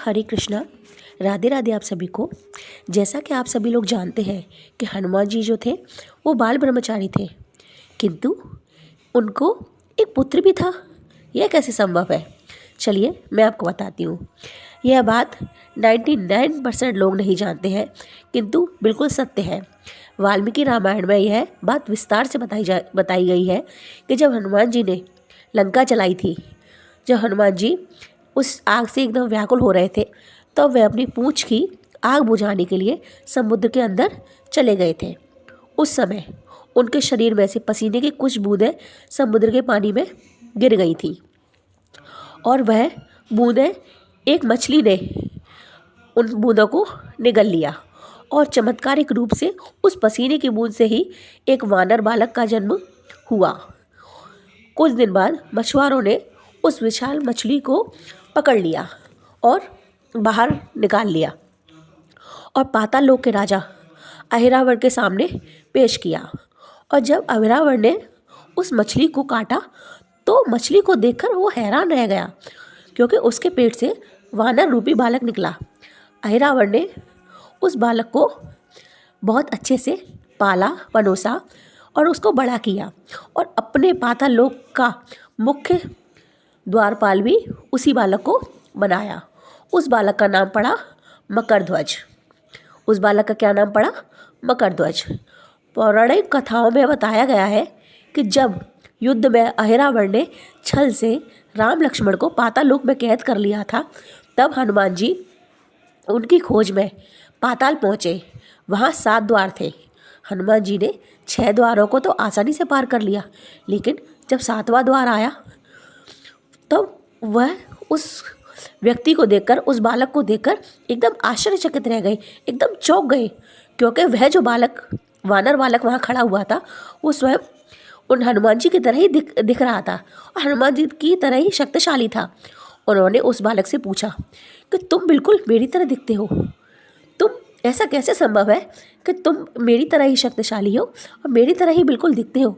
हरे कृष्णा। राधे राधे आप सभी को। जैसा कि आप सभी लोग जानते हैं कि हनुमान जी जो थे वो बाल ब्रह्मचारी थे, किंतु उनको एक पुत्र भी था। यह कैसे संभव है? चलिए मैं आपको बताती हूँ। यह बात 99% लोग नहीं जानते हैं, किंतु बिल्कुल सत्य है। वाल्मीकि रामायण में यह बात विस्तार से बताई गई है कि जब हनुमान जी ने लंका चलाई थी, जब हनुमान जी उस आग से एकदम व्याकुल हो रहे थे, तब वह अपनी पूंछ की आग बुझाने के लिए समुद्र के अंदर चले गए थे। उस समय उनके शरीर में से पसीने की कुछ बूंदें समुद्र के पानी में गिर गई थी और वह बूंदें एक मछली ने उन बूंदों को निगल लिया और चमत्कारिक रूप से उस पसीने की बूंद से ही एक वानर बालक का जन्म हुआ। कुछ दिन बाद मछुआरों ने उस विशाल मछली को पकड़ लिया और बाहर निकाल लिया और पाताल लोक के राजा अहिरावण के सामने पेश किया। और जब अहिरावण ने उस मछली को काटा तो मछली को देखकर वो हैरान रह गया, क्योंकि उसके पेट से वानर रूपी बालक निकला। अहिरावण ने उस बालक को बहुत अच्छे से पाला पनोसा और उसको बड़ा किया और अपने पाताल लोक का मुख्य द्वारपाल भी उसी बालक को बनाया। उस बालक का नाम पड़ा मकरध्वज। उस बालक का क्या नाम पड़ा? मकरध्वज। पौराणिक कथाओं में बताया गया है कि जब युद्ध में अहिरावण ने छल से राम लक्ष्मण को पाताल लोक में कैद कर लिया था, तब हनुमान जी उनकी खोज में पाताल पहुँचे। वहाँ 7 द्वार थे। हनुमान जी ने 6 द्वारों को तो आसानी से पार कर लिया, लेकिन जब 7वां द्वार आया तब वह उस व्यक्ति को देखकर, उस बालक को देखकर एकदम आश्चर्यचकित रह गए, एकदम चौंक गए, क्योंकि वह जो बालक, वानर बालक वहाँ खड़ा हुआ था, वो स्वयं उन हनुमान जी की तरह ही दिख रहा था और हनुमान जी की तरह ही शक्तिशाली था। उन्होंने उस बालक से पूछा कि तुम बिल्कुल मेरी तरह दिखते हो, तुम ऐसा कैसे संभव है कि तुम मेरी तरह ही शक्तिशाली हो और मेरी तरह ही बिल्कुल दिखते हो?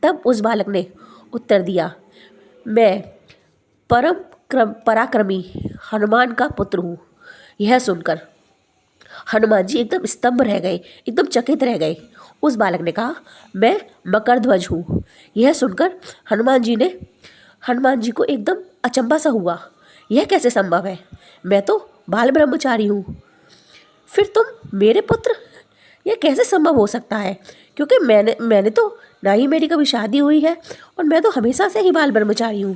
तब उस बालक ने उत्तर दिया, मैं परम पराक्रमी हनुमान का पुत्र हूँ। यह सुनकर हनुमान जी एकदम स्तंभ रह गए, एकदम चकित रह गए। उस बालक ने कहा, मैं मकरध्वज हूँ। यह सुनकर हनुमान जी को एकदम अचंभा सा हुआ। यह कैसे संभव है? मैं तो बाल ब्रह्मचारी हूँ, फिर तुम मेरे पुत्र? यह कैसे संभव हो सकता है? क्योंकि मैंने तो ना ही मेरी कभी शादी हुई है और मैं तो हमेशा से ही बाल ब्रह्मचारी हूँ।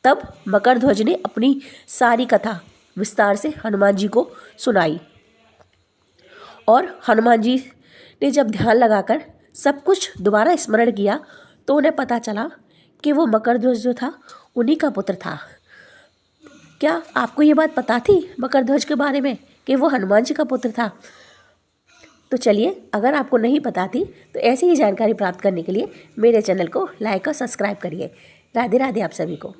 तब मकरध्वज ने अपनी सारी कथा विस्तार से हनुमान जी को सुनाई और हनुमान जी ने जब ध्यान लगाकर सब कुछ दोबारा स्मरण किया तो उन्हें पता चला कि वो मकरध्वज जो था उन्हीं का पुत्र था। क्या आपको ये बात पता थी मकरध्वज के बारे में कि वो हनुमान जी का पुत्र था? तो चलिए, अगर आपको नहीं पता थी तो ऐसी ही जानकारी प्राप्त करने के लिए मेरे चैनल को लाइक और सब्सक्राइब करिए। राधे राधे आप सभी को।